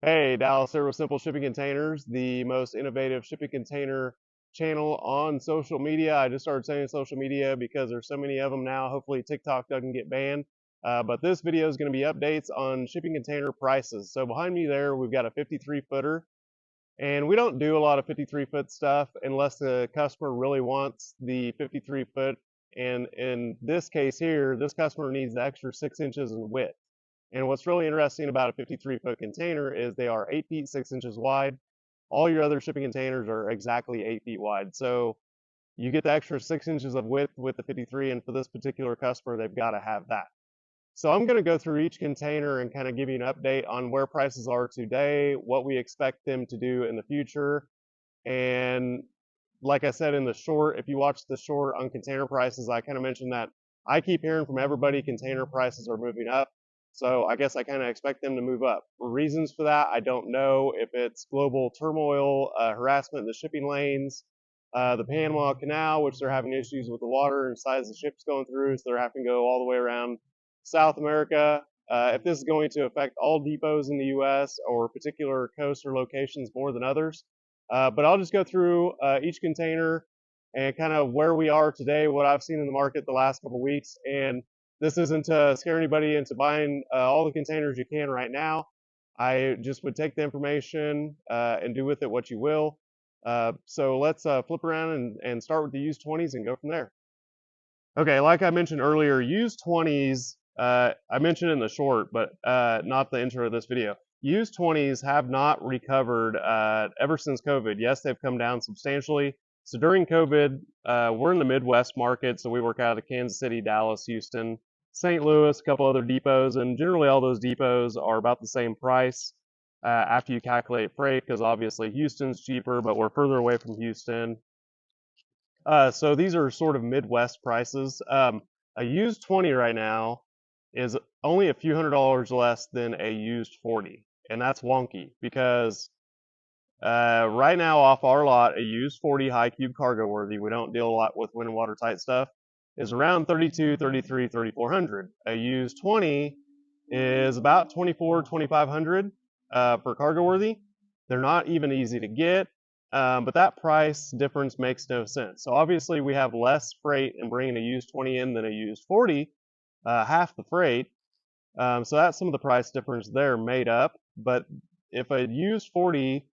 Hey, Dallas here with Simple Shipping Containers, the most innovative shipping container channel on social media. I just started saying social media because there's so many of them now. Hopefully TikTok doesn't get banned. But this video is going to be updates on shipping container prices. So behind me there, we've got a 53 footer, and we don't do a lot of 53 foot stuff unless the customer really wants the 53 foot. And in this case here, this customer needs the extra 6 inches in width. And what's really interesting about a 53-foot container is they are 8 feet 6 inches wide. All your other shipping containers are exactly 8 feet wide. So you get the extra 6 inches of width with the 53, and for this particular customer, they've got to have that. So I'm going to go through each container and kind of give you an update on where prices are today, what we expect them to do in the future. And like I said in the short, if you watch the short on container prices, I kind of mentioned that I keep hearing from everybody container prices are moving up. So I guess I kind of expect them to move up. Reasons for that, I don't know if it's global turmoil, harassment in the shipping lanes, the Panama Canal, which they're having issues with the water and size of ships going through, so they're having to go all the way around South America. If this is going to affect all depots in the U.S. or particular coasts or locations more than others. But I'll just go through each container and kind of where we are today, what I've seen in the market the last couple weeks, and this isn't to scare anybody into buying all the containers you can right now. I just would take the information and do with it what you will. So let's flip around and start with the used 20s and go from there. Okay, like I mentioned earlier, used 20s, I mentioned in the short, but not the intro of this video. Used 20s have not recovered ever since COVID. Yes, they've come down substantially. So during COVID, we're in the Midwest market, so we work out of Kansas City, Dallas, Houston, St. Louis, a couple other depots, and generally all those depots are about the same price after you calculate freight, because obviously Houston's cheaper, but we're further away from Houston. So these are sort of Midwest prices. A used 20 right now is only a few $100s less than a used 40. And that's wonky because right now off our lot, a used 40 high cube cargo worthy, we don't deal a lot with wind and watertight stuff, is around 32, 33, 3400. A used 20 is about 24, 2500 for cargo worthy. They're not even easy to get. But that price difference makes no sense. So obviously we have less freight in bringing a used 20 in than a used 40, half the freight. So that's some of the price difference there made up. But if a used 40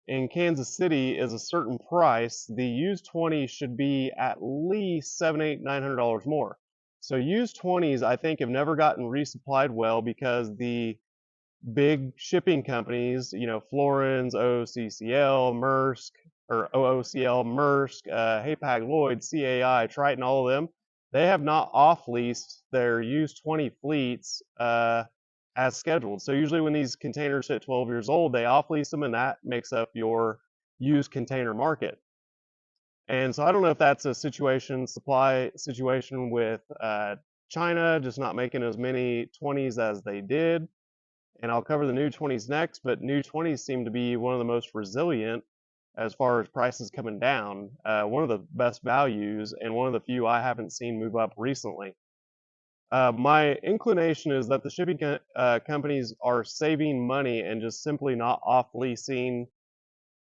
in Kansas City is a certain price, the used 20 should be at least $700, $800, $900 more. So used 20s, I think, have never gotten resupplied well because the big shipping companies, you know, Florence, OCCL, Maersk, or OOCL, Maersk, Hapag Lloyd, CAI, Triton, all of them, they have not off-leased their used 20 fleets as scheduled. So usually when these containers hit 12 years old, they off-lease them, and that makes up your used container market. And so I don't know if that's a supply situation with China just not making as many 20s as they did, and I'll cover the new 20s next, but new 20s seem to be one of the most resilient as far as prices coming down, one of the best values, and one of the few I haven't seen move up recently. My inclination is that the shipping companies are saving money and just simply not off-leasing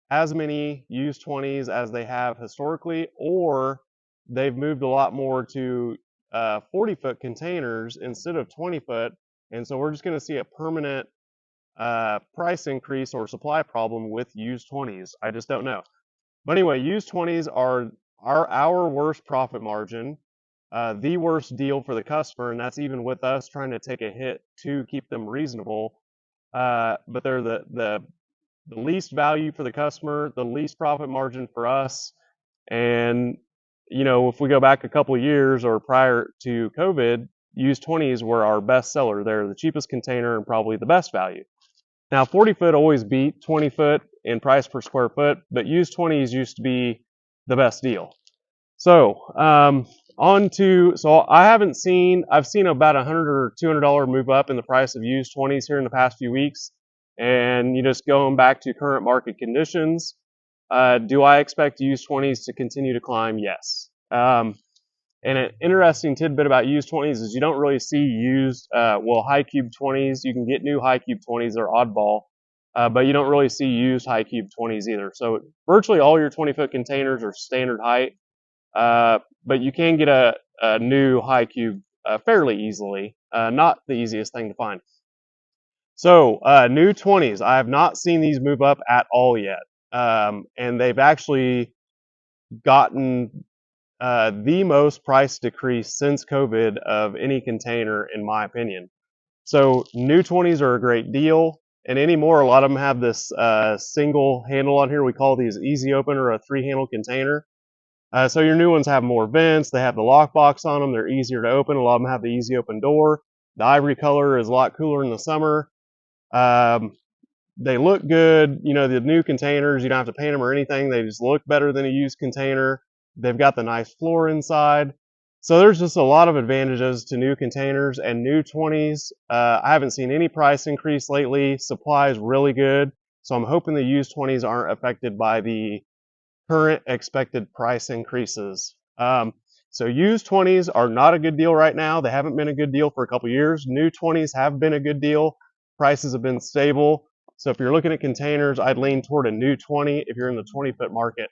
as many used 20s as they have historically, or they've moved a lot more to 40-foot containers instead of 20-foot, and so we're just going to see a permanent price increase or supply problem with used 20s. I just don't know. But anyway, used 20s are our worst profit margin, the worst deal for the customer, and that's even with us trying to take a hit to keep them reasonable. But they're the least value for the customer, the least profit margin for us. And, you know, if we go back a couple of years or prior to COVID, used 20s were our best seller. They're the cheapest container and probably the best value. Now, 40 foot always beat 20 foot in price per square foot, but used 20s used to be the best deal. So, I've seen about $100 or $200 move up in the price of used 20s here in the past few weeks. And you just going back to current market conditions, do I expect used 20s to continue to climb? Yes. And an interesting tidbit about used 20s is you don't really see used, high cube 20s. You can get new high cube 20s. They're oddball. but you don't really see used high cube 20s either. So virtually all your 20-foot containers are standard height, but you can get a new high cube fairly easily. Not the easiest thing to find. So new 20s, I have not seen these move up at all yet, and they've actually gotten the most price decrease since COVID of any container, in my opinion. So new 20s are a great deal. And anymore, a lot of them have this single handle on here. We call these easy open or a 3-handle container. So your new ones have more vents. They have the lockbox on them. They're easier to open. A lot of them have the easy open door. The ivory color is a lot cooler in the summer. They look good. You know, the new containers, you don't have to paint them or anything. They just look better than a used container. They've got the nice floor inside. So there's just a lot of advantages to new containers and new 20s. I haven't seen any price increase lately. Supply is really good. So I'm hoping the used 20s aren't affected by the current expected price increases. So used 20s are not a good deal right now. They haven't been a good deal for a couple years. New 20s have been a good deal. Prices have been stable. So if you're looking at containers, I'd lean toward a new 20 if you're in the 20-foot market.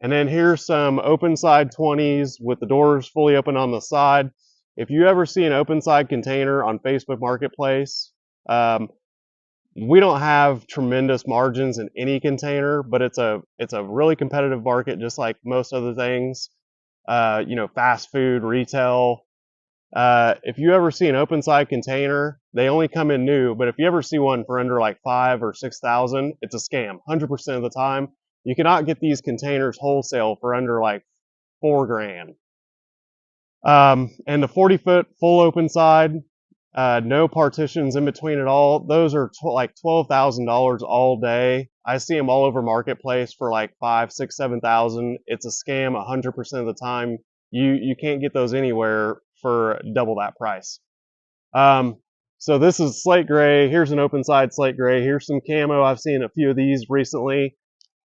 And then here's some open side 20s with the doors fully open on the side. If you ever see an open side container on Facebook Marketplace, we don't have tremendous margins in any container, but it's a really competitive market, just like most other things. You know, fast food, retail. If you ever see an open side container, they only come in new, but if you ever see one for under like 5 or 6,000, it's a scam. 100% of the time, you cannot get these containers wholesale for under like $4,000. And the 40-foot full open side, no partitions in between at all. Those are like $12,000 all day. I see them all over Marketplace for like 5, 6, 7,000. It's a scam 100% of the time. You can't get those anywhere for double that price. So this is slate gray. Here's an open side slate gray. Here's some camo. I've seen a few of these recently.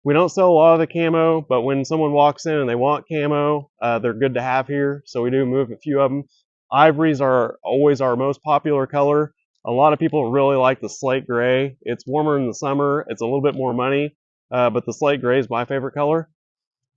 We don't sell a lot of the camo, but when someone walks in and they want camo, they're good to have here. So we do move a few of them. Ivories are always our most popular color. A lot of people really like the slate gray. It's warmer in the summer. It's a little bit more money, but the slate gray is my favorite color.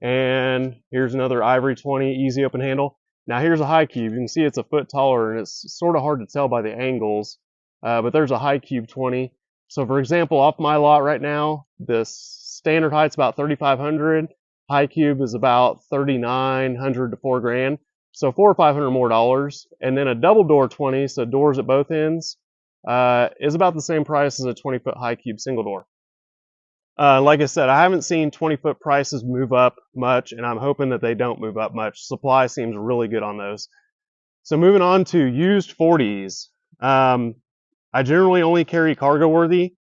And here's another ivory 20, easy open handle. Now here's a high cube. You can see it's a foot taller, and it's sort of hard to tell by the angles, but there's a high cube 20. So for example, off my lot right now, the standard height's about 3,500. High cube is about 3,900 to $4,000. So $400 or $500 more dollars. And then a double door 20, so doors at both ends, is about the same price as a 20-foot high cube single door. Like I said, I haven't seen 20-foot prices move up much, and I'm hoping that they don't move up much. Supply seems really good on those. So moving on to used 40s. I generally only carry cargo worthy.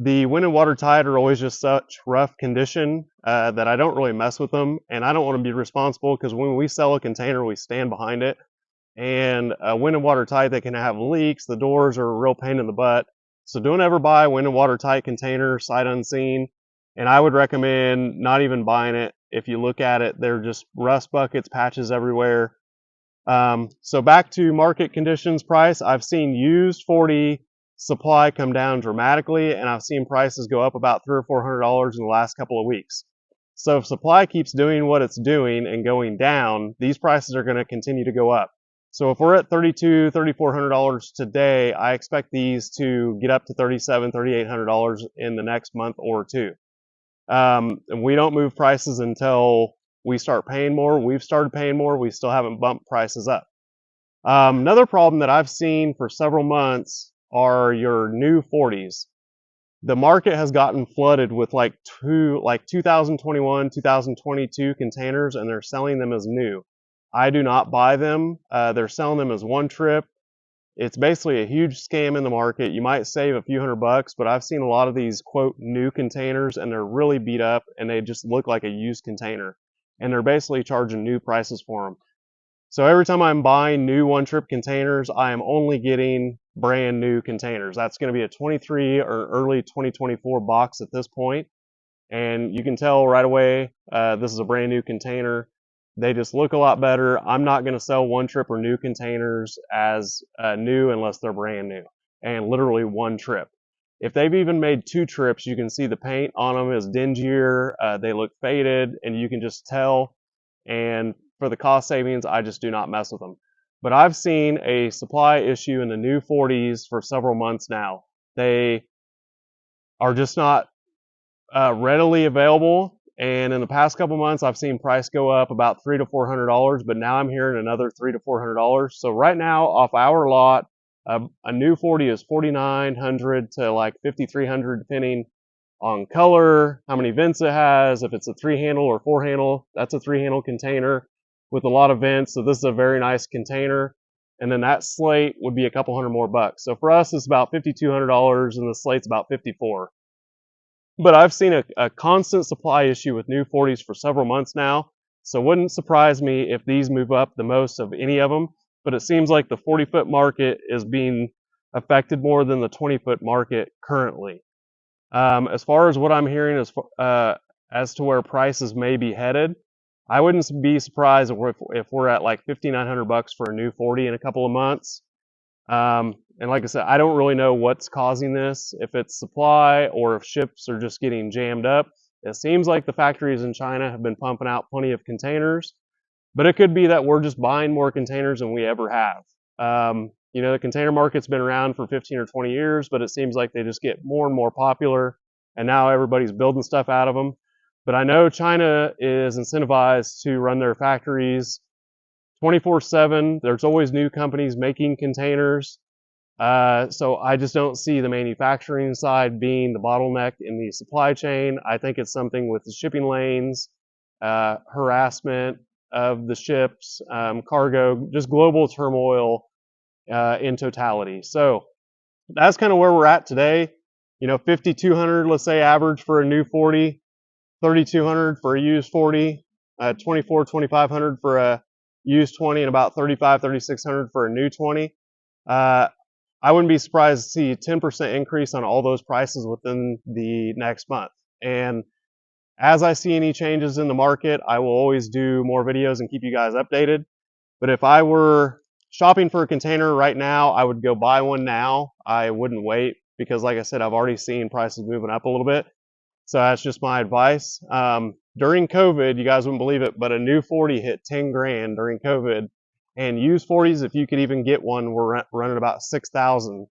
The wind and watertight are always just such rough condition that I don't really mess with them, and I don't want to be responsible because when we sell a container, we stand behind it. And wind and watertight, they can have leaks. The doors are a real pain in the butt. So don't ever buy a wind and watertight container sight unseen. And I would recommend not even buying it. If you look at it, they're just rust buckets, patches everywhere. So back to market conditions price. I've seen used 40 supply come down dramatically, and I've seen prices go up about $300 or $400 in the last couple of weeks. So if supply keeps doing what it's doing and going down, these prices are going to continue to go up. So if we're at $3,200, $3,400 today, I expect these to get up to $3,700, $3,800 in the next month or two. And we don't move prices until we start paying more. We've started paying more. We still haven't bumped prices up. Another problem that I've seen for several months are your new 40s. The market has gotten flooded with like 2021, 2022 containers, and they're selling them as new. I do not buy them. They're selling them as one trip. It's basically a huge scam in the market. You might save a few $100, but I've seen a lot of these quote new containers, and they're really beat up, and they just look like a used container. And they're basically charging new prices for them. So every time I'm buying new one-trip containers, I am only getting brand new containers. That's going to be a 23 or early 2024 box at this point. And you can tell right away, this is a brand new container. They just look a lot better. I'm not going to sell one-trip or new containers as new unless they're brand new and literally one trip. If they've even made 2 trips, you can see the paint on them is dingier. They look faded, and you can just tell. And for the cost savings, I just do not mess with them. But I've seen a supply issue in the new 40s for several months now. They are just not readily available. And in the past couple months, I've seen price go up about $300 to $400, but now I'm hearing another $300 to $400. So right now, off our lot, a new 40 is $4,900 to like $5,300, depending on color, how many vents it has. If it's a 3-handle or 4-handle, that's a 3-handle container with a lot of vents. So this is a very nice container. And then that slate would be a couple hundred more bucks. So for us, it's about $5,200, and the slate's about $54. But I've seen a constant supply issue with new 40s for several months now, so it wouldn't surprise me if these move up the most of any of them. But it seems like the 40-foot market is being affected more than the 20-foot market currently. As far as what I'm hearing as to where prices may be headed, I wouldn't be surprised if we're at like $5,900 for a new 40 in a couple of months. And like I said, I don't really know what's causing this, if it's supply or if ships are just getting jammed up. It seems like the factories in China have been pumping out plenty of containers, but it could be that we're just buying more containers than we ever have. The container market's been around for 15 or 20 years, but it seems like they just get more and more popular, and now everybody's building stuff out of them. But I know China is incentivized to run their factories 24/7. There's always new companies making containers. So I just don't see the manufacturing side being the bottleneck in the supply chain. I think it's something with the shipping lanes, harassment of the ships, cargo, just global turmoil in totality. So that's kind of where we're at today. 5,200, let's say average for a new 40, 3,200 for a used 40, 2,500 for a used 20, and about 3,600 for a new 20. I wouldn't be surprised to see a 10% increase on all those prices within the next month. And as I see any changes in the market, I will always do more videos and keep you guys updated. But if I were shopping for a container right now, I would go buy one now. I wouldn't wait because, like I said, I've already seen prices moving up a little bit. So that's just my advice. During COVID, you guys wouldn't believe it, but a new 40 hit 10 grand during COVID. And used 40s, if you could even get one, were running about 6,000.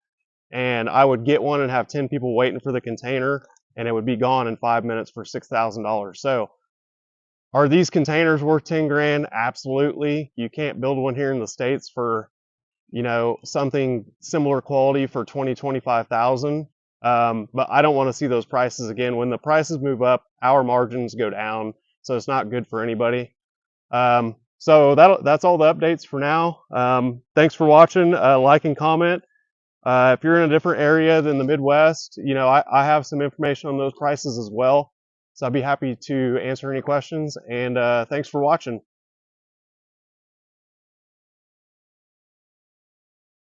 And I would get one and have 10 people waiting for the container, and it would be gone in 5 minutes for $6,000. So are these containers worth 10 grand? Absolutely. You can't build one here in the States for, something similar quality for 20, 25,000. But I don't want to see those prices again. When the prices move up, our margins go down. So it's not good for anybody. So that's all the updates for now. Thanks for watching. Like and comment. If you're in a different area than the Midwest, I have some information on those prices as well. So I'd be happy to answer any questions. And thanks for watching.